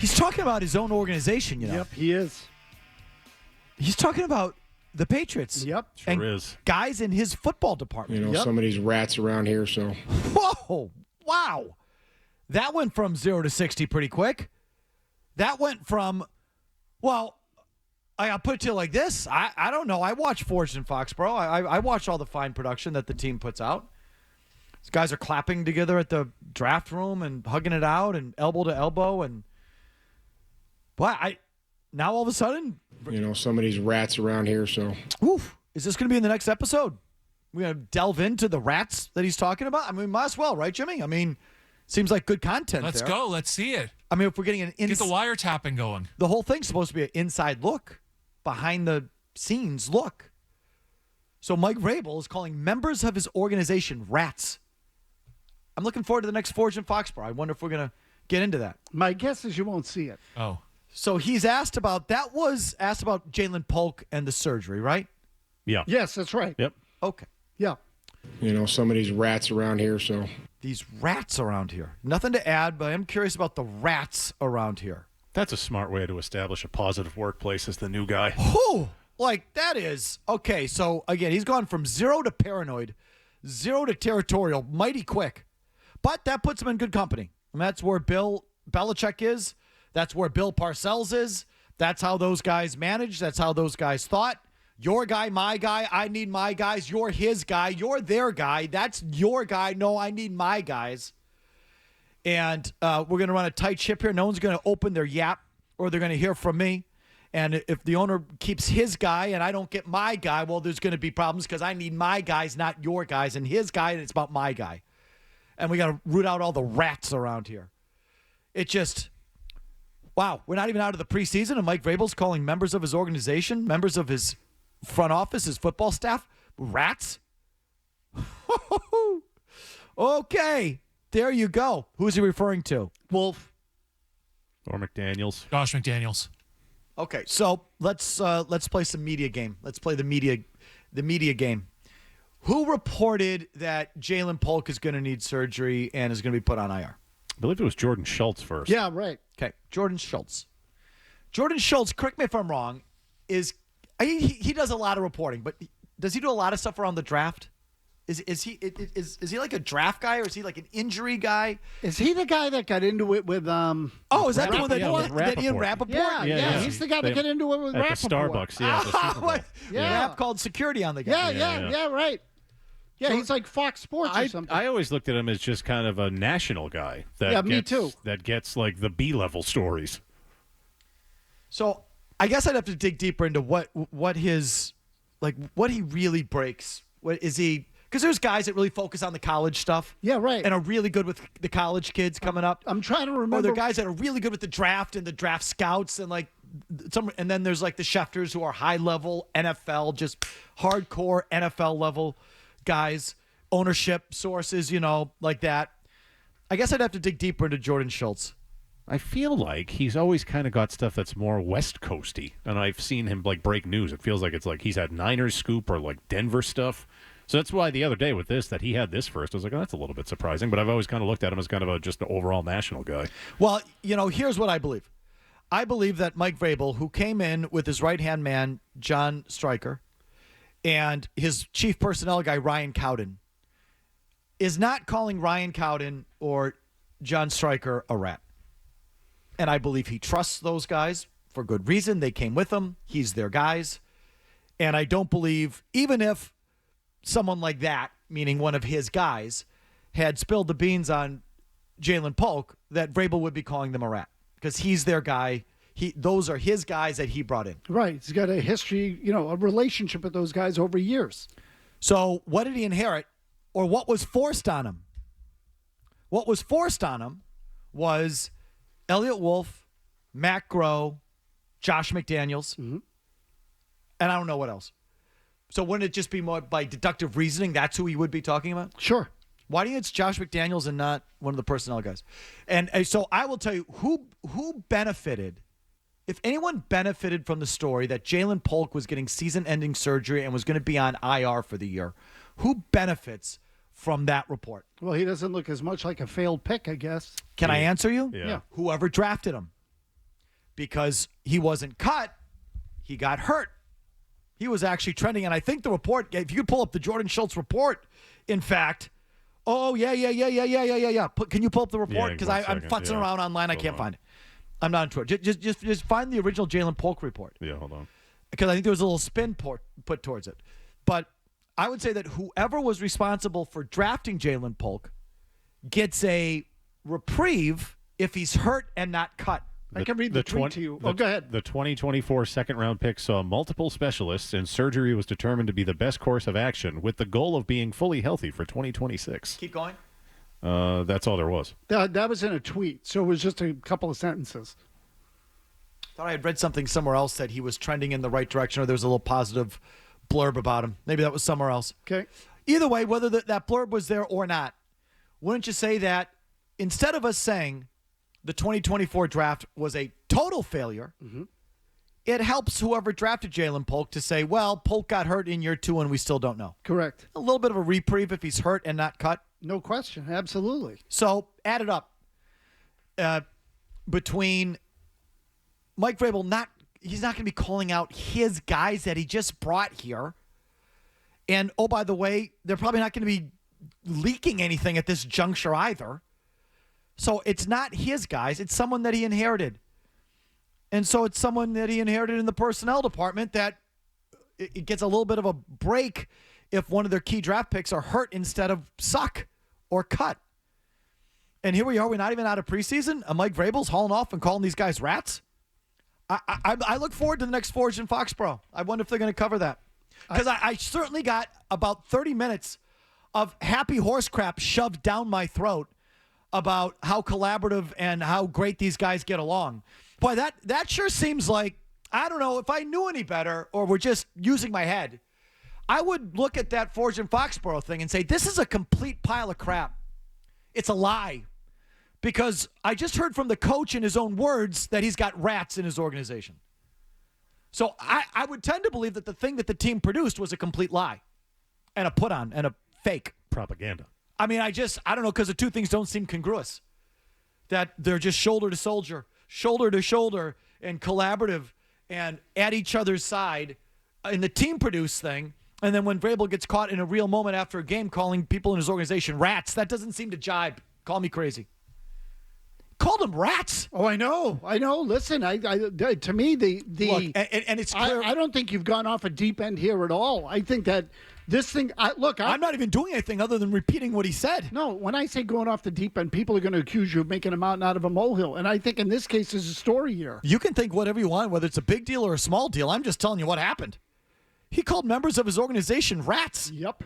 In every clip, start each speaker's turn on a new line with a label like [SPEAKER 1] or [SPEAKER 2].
[SPEAKER 1] He's talking about his own organization, you know.
[SPEAKER 2] Yep, he is.
[SPEAKER 1] He's talking about the Patriots.
[SPEAKER 2] Yep.
[SPEAKER 1] And guys in his football department.
[SPEAKER 3] You know, some of these rats around here, so.
[SPEAKER 1] Whoa, wow. That went from 0 to 60 pretty quick. That went from, well, I'll put it to you like this. I don't know. I watch Forged in Foxborough. I watch all the fine production that the team puts out. These guys are clapping together at the draft room and hugging it out and elbow to elbow. And, boy, now all of a sudden.
[SPEAKER 3] You know, some of these rats around here, so.
[SPEAKER 1] Oof. Is this going to be in the next episode? We're going to delve into the rats that he's talking about? I mean, might as well, right, Jimmy? I mean, seems like good content
[SPEAKER 4] Let's go. Let's see it.
[SPEAKER 1] I mean, if we're getting
[SPEAKER 4] Get the wiretapping going.
[SPEAKER 1] The whole thing's supposed to be an inside look, behind the scenes look. So Mike Vrabel is calling members of his organization rats. I'm looking forward to the next Forge in Foxborough. I wonder if we're going to get into that.
[SPEAKER 2] My guess is you won't see it.
[SPEAKER 4] Oh.
[SPEAKER 1] So he's asked about Jalen Polk and the surgery, right?
[SPEAKER 5] Yeah.
[SPEAKER 2] Yes, that's right.
[SPEAKER 5] Yep.
[SPEAKER 1] Okay.
[SPEAKER 2] Yeah.
[SPEAKER 3] You know, some of these rats around here, so.
[SPEAKER 1] These rats around here. Nothing to add, but I'm curious about the rats around here.
[SPEAKER 5] That's a smart way to establish a positive workplace as the new guy.
[SPEAKER 1] Oh, like that is. Okay, so again, he's gone from 0 to paranoid, 0 to territorial, mighty quick. But that puts him in good company. And that's where Bill Belichick is. That's where Bill Parcells is. That's how those guys manage. That's how those guys thought. Your guy, my guy, I need my guys. You're his guy. You're their guy. That's your guy. No, I need my guys. And we're going to run a tight ship here. No one's going to open their yap or they're going to hear from me. And if the owner keeps his guy and I don't get my guy, well, there's going to be problems because I need my guys, not your guys, and his guy, and it's about my guy. And we got to root out all the rats around here. It just, wow, we're not even out of the preseason, and Mike Vrabel's calling members of his organization, members of his front office, his football staff, rats? Okay, there you go. Who's he referring to?
[SPEAKER 2] Wolf.
[SPEAKER 5] Or McDaniels.
[SPEAKER 4] Josh McDaniels.
[SPEAKER 1] Okay, so let's play some media game. Let's play the media game. Who reported that Jalen Polk is going to need surgery and is going to be put on IR?
[SPEAKER 5] I believe it was Jordan Schultz first.
[SPEAKER 2] Yeah, right.
[SPEAKER 1] Okay, Jordan Schultz. Jordan Schultz, correct me if I'm wrong, he does a lot of reporting, but does he do a lot of stuff around the draft? Is he like a draft guy or is he like an injury guy?
[SPEAKER 2] Is he the guy that got into it with
[SPEAKER 1] Oh, is that the one that Ian
[SPEAKER 5] Rappaport.
[SPEAKER 1] Rappaport?
[SPEAKER 2] Yeah. He's the guy that got into it with
[SPEAKER 5] at
[SPEAKER 2] Rappaport.
[SPEAKER 5] the Starbucks, yeah. The Super Bowl.
[SPEAKER 1] Rapp called security on the guy.
[SPEAKER 2] Yeah, right. Yeah, he's like Fox Sports or something.
[SPEAKER 5] I always looked at him as just kind of a national guy.
[SPEAKER 2] Me too.
[SPEAKER 5] That gets like the B-level stories.
[SPEAKER 1] So I guess I'd have to dig deeper into what he really breaks. What is he? Because there's guys that really focus on the college stuff.
[SPEAKER 2] Yeah, right.
[SPEAKER 1] And are really good with the college kids coming up.
[SPEAKER 2] I'm trying to remember.
[SPEAKER 1] Or there are guys that are really good with the draft and the draft scouts and like and then there's like the Schefters who are high level NFL, just hardcore NFL level guys, ownership sources, like that. I guess I'd have to dig deeper into Jordan Schultz.
[SPEAKER 5] I feel like he's always kind of got stuff that's more West Coasty, and I've seen him like break news. It feels like it's like he's had Niners scoop or like Denver stuff. So that's why the other day with this, that he had this first, I was like, oh, that's a little bit surprising. But I've always kind of looked at him as kind of just an overall national guy.
[SPEAKER 1] Well, here's what I believe. I believe that Mike Vrabel, who came in with his right-hand man, John Stryker, and his chief personnel guy, Ryan Cowden, is not calling Ryan Cowden or John Stryker a rat. And I believe he trusts those guys for good reason. They came with him. He's their guys. And I don't believe, even if someone like that, meaning one of his guys, had spilled the beans on Jalen Polk, that Vrabel would be calling them a rat. Because he's their guy. Those are his guys that he brought in.
[SPEAKER 2] Right. He's got a history, a relationship with those guys over years.
[SPEAKER 1] So what did he inherit, or what was forced on him? What was forced on him was Elliott Wolf, Matt Groh, Josh McDaniels, and I don't know what else. So wouldn't it just be more by deductive reasoning? That's who he would be talking about?
[SPEAKER 2] Sure.
[SPEAKER 1] Why do you think it's Josh McDaniels and not one of the personnel guys? And so I will tell you who benefited. If anyone benefited from the story that Jalen Polk was getting season-ending surgery and was going to be on IR for the year, who benefits from that report?
[SPEAKER 2] Well, he doesn't look as much like a failed pick, I guess.
[SPEAKER 1] Can I answer you?
[SPEAKER 5] Yeah.
[SPEAKER 1] Whoever drafted him. because he wasn't cut, he got hurt. He was actually trending, and I think the report, if you could pull up the Jordan Schultz report, in fact, can you pull up the report? Because I'm futzing around online. I can't find it. I'm not sure. Just find the original Jalen Polk report.
[SPEAKER 5] Yeah, hold on.
[SPEAKER 1] Because I think there was a little spin put towards it. But I would say that whoever was responsible for drafting Jalen Polk gets a reprieve if he's hurt and not cut.
[SPEAKER 2] I can read the tweet to you. Go ahead.
[SPEAKER 5] The 2024 second-round pick saw multiple specialists, and surgery was determined to be the best course of action, with the goal of being fully healthy for 2026.
[SPEAKER 1] Keep going.
[SPEAKER 5] That's all there was.
[SPEAKER 2] That was in a tweet, so it was just a couple of sentences.
[SPEAKER 1] Thought I had read something somewhere else that he was trending in the right direction, or there was a little positive blurb about him. Maybe that was somewhere else.
[SPEAKER 2] Okay.
[SPEAKER 1] Either way, whether that blurb was there or not, wouldn't you say that instead of us saying the 2024 draft was a total failure, it helps whoever drafted Jalen Polk to say, well, Polk got hurt in year 2 and we still don't know.
[SPEAKER 2] Correct.
[SPEAKER 1] A little bit of a reprieve if he's hurt and not cut.
[SPEAKER 2] No question. Absolutely.
[SPEAKER 1] So add it up between Mike Vrabel, he's not going to be calling out his guys that he just brought here. And, oh, by the way, they're probably not going to be leaking anything at this juncture either. So it's not his guys. It's someone that he inherited. And so it's someone that he inherited in the personnel department that it gets a little bit of a break if one of their key draft picks are hurt instead of suck or cut. And here we are. We're not even out of preseason. And Mike Vrabel's hauling off and calling these guys rats. I look forward to the next Forge in Foxborough. I wonder if they're going to cover that. Because I certainly got about 30 minutes of happy horse crap shoved down my throat about how collaborative and how great these guys get along. Boy, that sure seems like, I don't know, if I knew any better or were just using my head, I would look at that Forge in Foxborough thing and say, this is a complete pile of crap. It's a lie. Because I just heard from the coach in his own words that he's got rats in his organization. So I would tend to believe that the thing that the team produced was a complete lie and a put on and a fake.
[SPEAKER 5] Propaganda.
[SPEAKER 1] I mean, I don't know, because the two things don't seem congruous. That they're just shoulder to shoulder, and collaborative and at each other's side in the team produced thing. And then when Vrabel gets caught in a real moment after a game calling people in his organization rats, that doesn't seem to jibe. Call me crazy. Called them rats.
[SPEAKER 2] Oh, I know. Listen, to me,
[SPEAKER 1] Look, and it's clear.
[SPEAKER 2] I don't think you've gone off a deep end here at all. I think that this thing. I'm
[SPEAKER 1] not even doing anything other than repeating what he said.
[SPEAKER 2] No, when I say going off the deep end, people are going to accuse you of making a mountain out of a molehill, and I think in this case, there's a story here.
[SPEAKER 1] You can think whatever you want, whether it's a big deal or a small deal. I'm just telling you what happened. He called members of his organization rats.
[SPEAKER 2] Yep.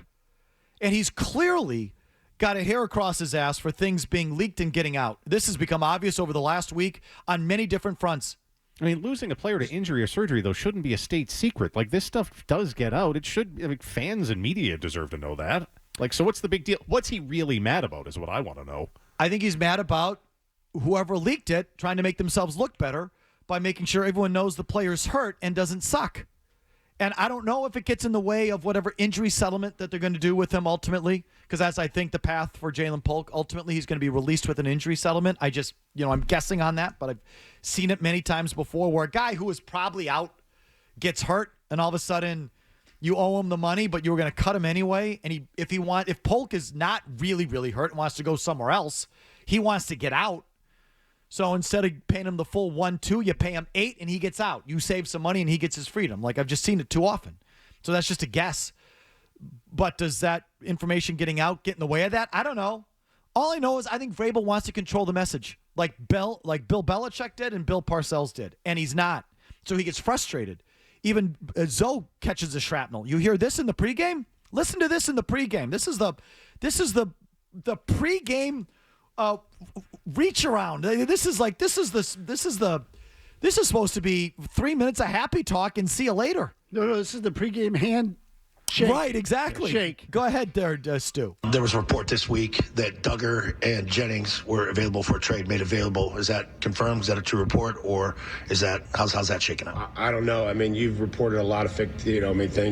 [SPEAKER 1] And he's clearly got a hair across his ass for things being leaked and getting out. This has become obvious over the last week on many different fronts.
[SPEAKER 5] I mean, losing a player to injury or surgery, though, shouldn't be a state secret. Like, this stuff does get out. It should. I mean, fans and media deserve to know that. Like, so what's the big deal? What's he really mad about is what I want to know.
[SPEAKER 1] I think he's mad about whoever leaked it trying to make themselves look better by making sure everyone knows the player's hurt and doesn't suck. And I don't know if it gets in the way of whatever injury settlement that they're going to do with him ultimately, because as I think the path for Jalen Polk, ultimately he's going to be released with an injury settlement. I just, I'm guessing on that, but I've seen it many times before where a guy who is probably out gets hurt and all of a sudden you owe him the money, but you were going to cut him anyway. And if Polk is not really, really hurt and wants to go somewhere else, he wants to get out. So instead of paying him the full 1-2, you pay him 8 and he gets out. You save some money and he gets his freedom. Like, I've just seen it too often. So that's just a guess. But does that information getting out get in the way of that? I don't know. All I know is I think Vrabel wants to control the message like Bill Belichick did and Bill Parcells did. And he's not. So he gets frustrated. Even Zoe catches the shrapnel. You hear this in the pregame? Listen to this in the pregame. This is the pregame reach around. This is supposed to be 3 minutes of happy talk and see you later.
[SPEAKER 2] No, this is the pregame hand shake.
[SPEAKER 1] Right, exactly.
[SPEAKER 2] Shake.
[SPEAKER 1] Go ahead there, Stu.
[SPEAKER 6] There was a report this week that Duggar and Jennings were available for a trade, made available. Is that confirmed? Is that a true report, or is that how's that shaking out?
[SPEAKER 3] I don't know. I mean, you've reported a lot of things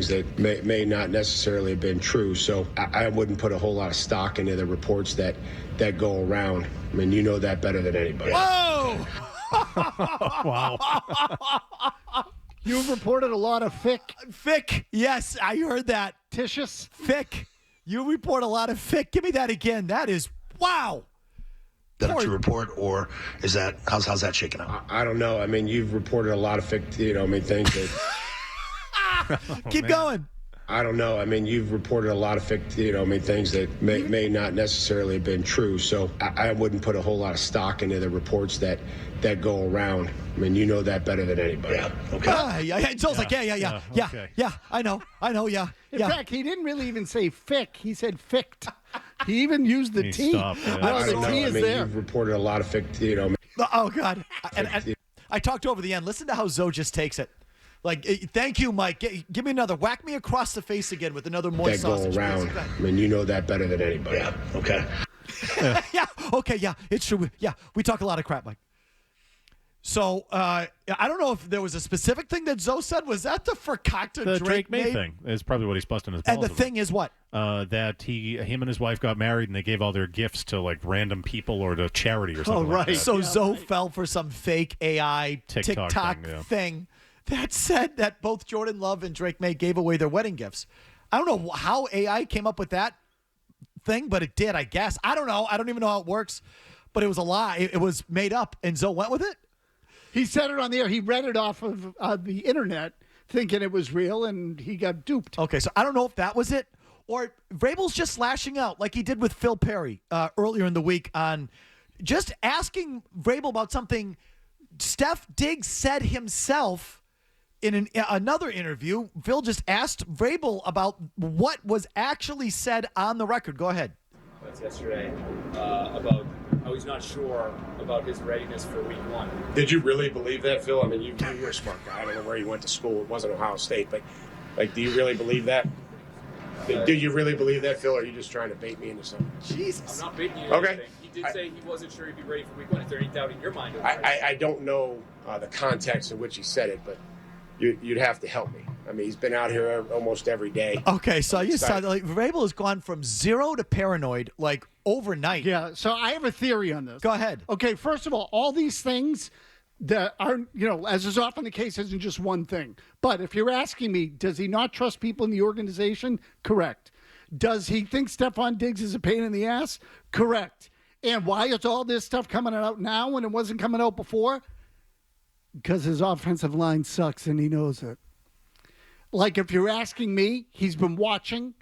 [SPEAKER 3] that may not necessarily have been true. So I wouldn't put a whole lot of stock into the reports that go around. I mean, you know that better than anybody.
[SPEAKER 1] Whoa!
[SPEAKER 5] Wow.
[SPEAKER 2] You've reported a lot of
[SPEAKER 1] Fick. Yes, I heard that.
[SPEAKER 2] fictitious.
[SPEAKER 1] Fick. You report a lot of fick. Give me that again. That is, wow.
[SPEAKER 6] Is that a true report, or is that how's that shaking out?
[SPEAKER 3] I don't know. I mean, you've reported a lot of things that
[SPEAKER 1] Keep going.
[SPEAKER 3] I don't know. I mean, you've reported a lot of things that may not necessarily have been true. So I wouldn't put a whole lot of stock into the reports that go around. I mean, you know that better than anybody.
[SPEAKER 6] Yeah. Okay.
[SPEAKER 1] Yeah. Joel's like, yeah.
[SPEAKER 5] Okay.
[SPEAKER 1] Yeah, I know, yeah.
[SPEAKER 2] In fact, he didn't really even say fick. He said ficked. He even used the
[SPEAKER 5] He
[SPEAKER 2] T.
[SPEAKER 5] stopped, yeah.
[SPEAKER 2] Well,
[SPEAKER 3] I
[SPEAKER 2] the
[SPEAKER 3] don't know.
[SPEAKER 2] T
[SPEAKER 3] I
[SPEAKER 2] is
[SPEAKER 3] mean,
[SPEAKER 2] there.
[SPEAKER 3] you've reported a lot of
[SPEAKER 1] Oh, God. And I talked over the end. Listen to how Zoe just takes it. Like, thank you, Mike. Give me another. Whack me across the face again with another moist
[SPEAKER 3] that go
[SPEAKER 1] sausage.
[SPEAKER 3] around.
[SPEAKER 1] please.
[SPEAKER 3] I mean, you know that better than anybody.
[SPEAKER 6] Yeah. Okay.
[SPEAKER 1] Yeah. Okay. Yeah. It's true. Yeah. We talk a lot of crap, Mike. So I don't know if there was a specific thing that Zoe said. Was that the Fakakta
[SPEAKER 5] The
[SPEAKER 1] Drake
[SPEAKER 5] May thing is probably what he's busting his balls
[SPEAKER 1] And the
[SPEAKER 5] about.
[SPEAKER 1] thing is what?
[SPEAKER 5] That him and his wife got married and they gave all their gifts to like random people or to charity or something.
[SPEAKER 2] right.
[SPEAKER 5] Like that.
[SPEAKER 1] So Zoe fell for some fake AI
[SPEAKER 5] TikTok
[SPEAKER 1] thing that said that both Jordan Love and Drake May gave away their wedding gifts. I don't know how AI came up with that thing, but it did, I guess. I don't know. I don't even know how it works, but it was a lie. It was made up, and Zoe went with it?
[SPEAKER 2] He said it on the air. He read it off of the internet thinking it was real, and he got duped.
[SPEAKER 1] Okay, so I don't know if that was it, or Vrabel's just lashing out like he did with Phil Perry earlier in the week on just asking Vrabel about something Steph Diggs said himself in another interview. Phil just asked Vrabel about what was actually said on the record. Go ahead.
[SPEAKER 7] Yesterday about how he's not sure about his readiness for week one.
[SPEAKER 3] Did you really believe that, Phil? I mean, you're a smart guy. I don't know where you went to school. It wasn't Ohio State, but do you really believe that? Do you really believe that, Phil, or are you just trying to bait me into something?
[SPEAKER 1] Jesus.
[SPEAKER 7] I'm not baiting you.
[SPEAKER 3] Okay.
[SPEAKER 7] Anything. He did say he wasn't sure he'd be ready for week one. Is there any doubt in your mind?
[SPEAKER 3] I don't know the context in which he said it, but you'd have to help me. I mean, he's been out here almost every day.
[SPEAKER 1] Okay, so you saw like Vrabel has gone from zero to paranoid like overnight.
[SPEAKER 2] Yeah, so I have a theory on this.
[SPEAKER 1] Go ahead.
[SPEAKER 2] Okay, first of all these things that are, as is often the case, isn't just one thing. But if you're asking me, does he not trust people in the organization? Correct. Does he think Stephon Diggs is a pain in the ass? Correct. And why is all this stuff coming out now when it wasn't coming out before? Because his offensive line sucks and he knows it. Like, if you're asking me, he's been watching.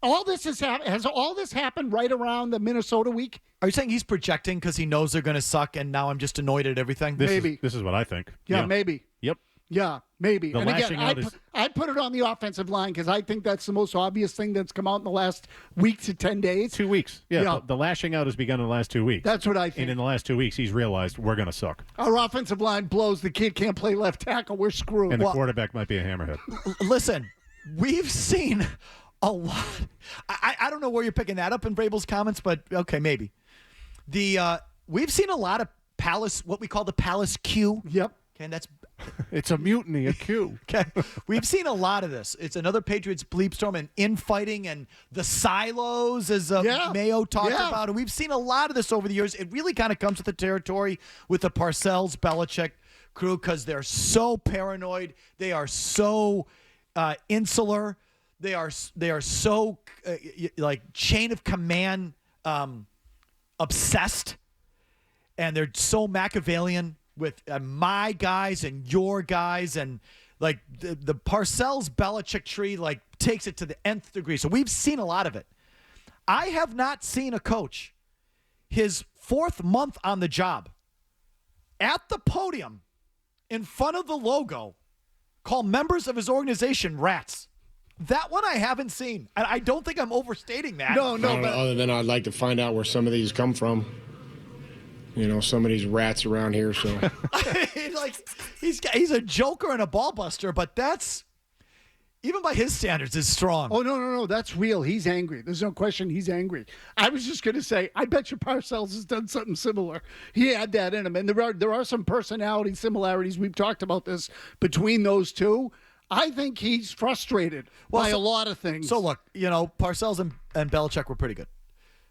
[SPEAKER 2] All this has all this happened right around the Minnesota week?
[SPEAKER 1] Are you saying he's projecting because he knows they're going to suck and now I'm just annoyed at everything?
[SPEAKER 2] Maybe.
[SPEAKER 5] This is what I think.
[SPEAKER 2] Yeah, maybe.
[SPEAKER 5] Yep.
[SPEAKER 2] Yeah, maybe.
[SPEAKER 5] The
[SPEAKER 2] And
[SPEAKER 5] lashing
[SPEAKER 2] again,
[SPEAKER 5] out is-
[SPEAKER 2] I put it on the offensive line because I think that's the most obvious thing that's come out in the last week to 10 days.
[SPEAKER 5] 2 weeks. Yeah.
[SPEAKER 2] Yeah.
[SPEAKER 5] The lashing out has begun in the last 2 weeks.
[SPEAKER 2] That's what I
[SPEAKER 5] And
[SPEAKER 2] think.
[SPEAKER 5] in the last 2 weeks, he's realized we're going to suck.
[SPEAKER 2] Our offensive line blows. The kid can't play left tackle. We're screwed.
[SPEAKER 5] And the quarterback might be a hammerhead.
[SPEAKER 1] Listen, we've seen a lot. I don't know where you're picking that up in Vrabel's comments, but okay, maybe. We've seen a lot of Palace, what we call the Palace Q.
[SPEAKER 2] Yep.
[SPEAKER 1] Okay, and that's
[SPEAKER 5] It's a mutiny, a coup.
[SPEAKER 1] okay. We've seen a lot of this. It's another Patriots bleep storm and infighting and the silos, as
[SPEAKER 2] Yeah.
[SPEAKER 1] Mayo talked
[SPEAKER 2] Yeah.
[SPEAKER 1] about. And we've seen a lot of this over the years. It really kind of comes with the territory with the Parcells, Belichick crew because they're so paranoid. They are so insular. They are so like chain of command obsessed, and they're so Machiavellian with my guys and your guys, and like the Parcells Belichick tree like takes it to the nth degree. So we've seen a lot of it. I have not seen a coach his 4th month on the job at the podium in front of the logo call members of his organization rats. That one I haven't seen. And I don't think I'm overstating that.
[SPEAKER 2] No, but
[SPEAKER 3] Other than I'd like to find out where some of these come from. Some of these rats around here. So
[SPEAKER 1] like he's a joker and a ball buster, but that's even by his standards is strong.
[SPEAKER 2] Oh, no. That's real. He's angry. There's no question he's angry. I was just going to say, I bet you Parcells has done something similar. He had that in him. And there are some personality similarities. We've talked about this between those two. I think he's frustrated by a lot of things.
[SPEAKER 1] So look, Parcells and Belichick were pretty good.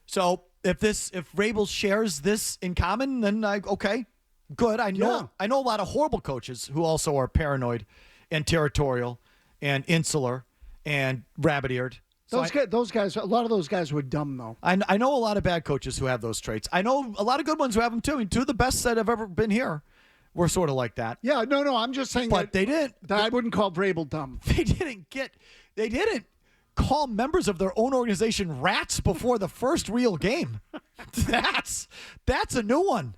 [SPEAKER 1] So if Vrabel shares this in common, then okay. good. I know.
[SPEAKER 2] Yeah.
[SPEAKER 1] I know a lot of horrible coaches who also are paranoid, and territorial, and insular, and rabbit-eared. So
[SPEAKER 2] Those guys, a lot of those guys were dumb, though.
[SPEAKER 1] I know a lot of bad coaches who have those traits. I know a lot of good ones who have them too. I mean, two of the best that have ever been here were sort of like that.
[SPEAKER 2] Yeah, no, I'm just saying
[SPEAKER 1] But they didn't.
[SPEAKER 2] that I wouldn't call Vrabel dumb.
[SPEAKER 1] They didn't call members of their own organization rats before the first real game. That's a new one.